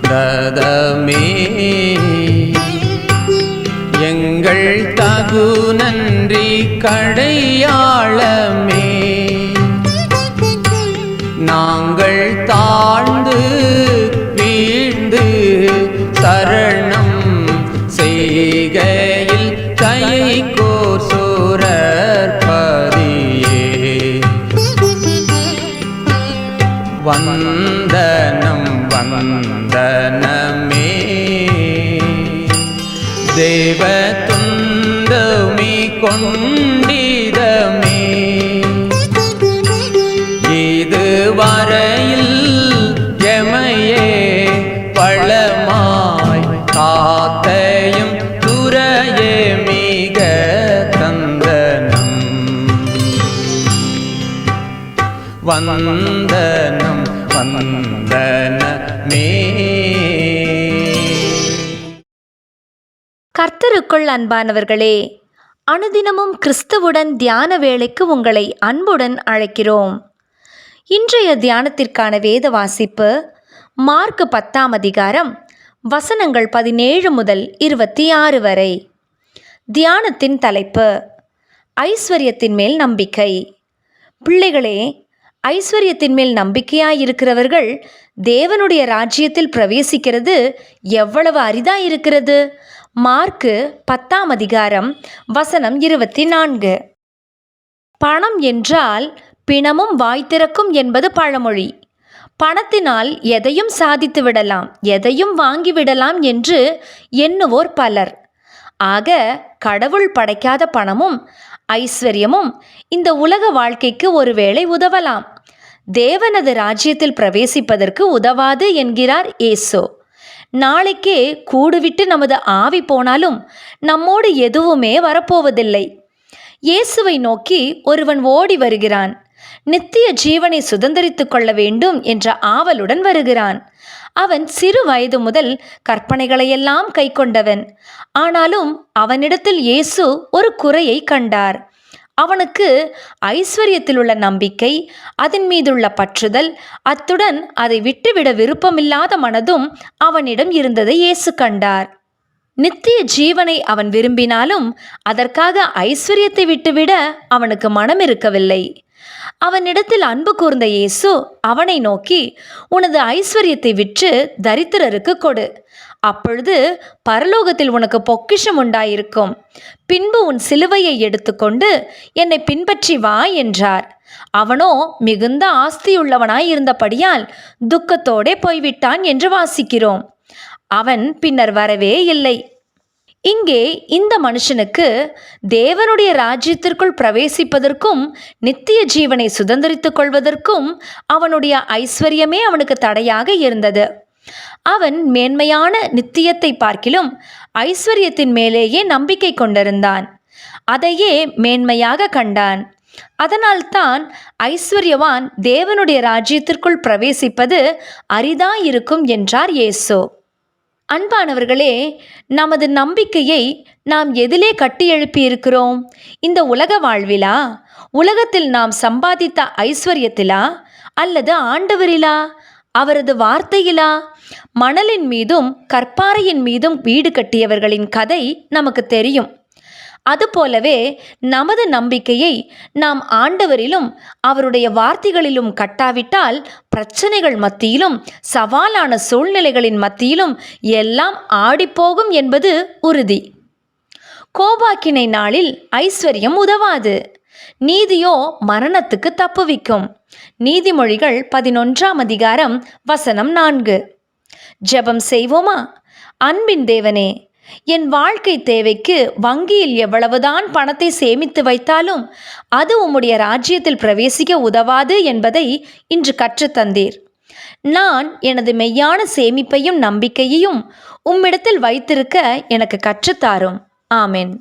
ரதமே எங்கள் தகு நன்றி கடையாளமே, நாங்கள் தாழ்ந்து வீழ்ந்து சரணம் செய்கையில் கைகோர் சூரற்பதியே. வந்தனம் வந்தனமே தேவ துண்டமி கொண்டிதமே, இதுவரையில் எமையே பழமாய் காத்தையும் துறையே மிக தந்தனம். வந்தனம் வந்தனமே. கர்த்தருக்குள் அன்பானவர்களே, அனுதினமும் கிறிஸ்துவுடன் தியான வேளைக்கு உங்களை அன்புடன் அழைக்கிறோம். இன்றைய தியானத்திற்கான வேத வாசிப்பு மார்க் 10ஆம் அதிகாரம் வசனங்கள் 17 முதல் 26 வரை. தியானத்தின் தலைப்பு ஐஸ்வர்யத்தின் மேல் நம்பிக்கை. பிள்ளைகளே, ஐஸ்வர்யத்தின் மேல் நம்பிக்கையாயிருக்கிறவர்கள் தேவனுடைய ராஜ்யத்தில் பிரவேசிக்கிறது எவ்வளவு அரிதாயிருக்கிறது. மார்க்கு 10ஆம் அதிகாரம் வசனம் 24. பணம் என்றால் பிணமும் வாய் திறக்கும் என்பது பழமொழி. பணத்தினால் எதையும் சாதித்து விடலாம், எதையும் வாங்கிவிடலாம் என்று எண்ணுவோர் பலர். ஆக கடவுள் படைக்காத பணமும் ஐஸ்வர்யமும் இந்த உலக வாழ்க்கைக்கு ஒருவேளை உதவலாம், தேவனது ராஜ்யத்தில் பிரவேசிப்பதற்கு உதவாது என்கிறார் இயேசு. நாளைக்கே கூடுவிட்டு நமது ஆவி போனாலும் நம்மோடு எதுவுமே வரப்போவதில்லை. இயேசுவை நோக்கி ஒருவன் ஓடி வருகிறான், நித்திய ஜீவனை சுதந்தரித்து கொள்ள வேண்டும் என்ற ஆவலுடன் வருகிறான். அவன் சிறு வயது முதல் கற்பனைகளையெல்லாம் கை கொண்டவன். ஆனாலும் அவனிடத்தில் இயேசு ஒரு குறையை கண்டார். அவனுக்கு ஐஸ்வர்யத்தில் உள்ள நம்பிக்கை, அதன் மீதுள்ள பற்றுதல், அத்துடன் அதை விட்டுவிட விருப்பமில்லாத மனதும் அவனிடம் இருந்ததை இயேசு கண்டார். நித்திய ஜீவனை அவன் விரும்பினாலும் அதற்காக ஐஸ்வர்யத்தை விட்டுவிட அவனுக்கு மனம் இருக்கவில்லை. அவனிடத்தில் அன்பு கூர்ந்த இயேசு அவனை நோக்கி, உனது ஐஸ்வர்யத்தை விற்று தரித்திரருக்கு கொடு, அப்பொழுது பரலோகத்தில் உனக்கு பொக்கிஷம் உண்டாயிருக்கும். பின்பு உன் சிலுவையை எடுத்துக்கொண்டு என்னை பின்பற்றி வா என்றார். அவனோ மிகுந்த ஆஸ்தியுள்ளவனாய் இருந்தபடியால் துக்கத்தோடே போய்விட்டான் என்று வாசிக்கிறோம். அவன் பின்னர் வரவே இல்லை. இங்கே இந்த மனுஷனுக்கு தேவனுடைய ராஜ்யத்திற்குள் பிரவேசிப்பதற்கும் நித்திய ஜீவனை சுதந்தரித்துக் கொள்வதற்கும் அவனுடைய ஐஸ்வர்யமே அவனுக்கு தடையாக இருந்தது. அவன் மேன்மையான நித்தியத்தை பார்க்கிலும் ஐஸ்வர்யத்தின் மேலேயே நம்பிக்கை கொண்டிருந்தான், அதையே மேன்மையாக கண்டான். அதனால்தான் ஐஸ்வர்யவான் தேவனுடைய ராஜ்யத்திற்குள் பிரவேசிப்பது அரிதாயிருக்கும் என்றார் இயேசு. அன்பானவர்களே, நமது நம்பிக்கையை நாம் எதிலே கட்டி எழுப்பியிருக்கிறோம்? இந்த உலக வாழ்விலா, உலகத்தில் நாம் சம்பாதித்த ஐஸ்வர்யத்திலா, அல்லது ஆண்டவரிலா, அவரது வார்த்தையிலா? மணலின் மீதும் கற்பாறையின் மீதும் வீடு கட்டியவர்களின் கதை நமக்கு தெரியும். அதுபோலவே நமது நம்பிக்கையை நாம் ஆண்டவரிலும் அவருடைய வார்த்தைகளிலும் கட்டாவிட்டால் பிரச்சனைகள் மத்தியிலும் சவாலான சூழ்நிலைகளின் மத்தியிலும் எல்லாம் ஆடிப்போகும் என்பது உறுதி. கோபாக்கினை நாளில் ஐஸ்வர்யம் உதவாது, நீதியோ மரணத்துக்கு தப்புவிக்கும். நீதிமொழிகள் 11ஆம் அதிகாரம் வசனம் 4. ஜெபம் செய்வோமா? அன்பின் தேவனே, என் வாழ்க்கை தேவைக்கு வங்கியில் எவ்வளவுதான் பணத்தை சேமித்து வைத்தாலும் அது உம்முடைய ராஜ்யத்தில் பிரவேசிக்க உதவாது என்பதை இன்று கற்றுத்தந்தீர். நான் எனது மெய்யான சேமிப்பையும் நம்பிக்கையையும் உம்மிடத்தில் வைத்திருக்க எனக்கு கற்றுத்தாரும். ஆமென்.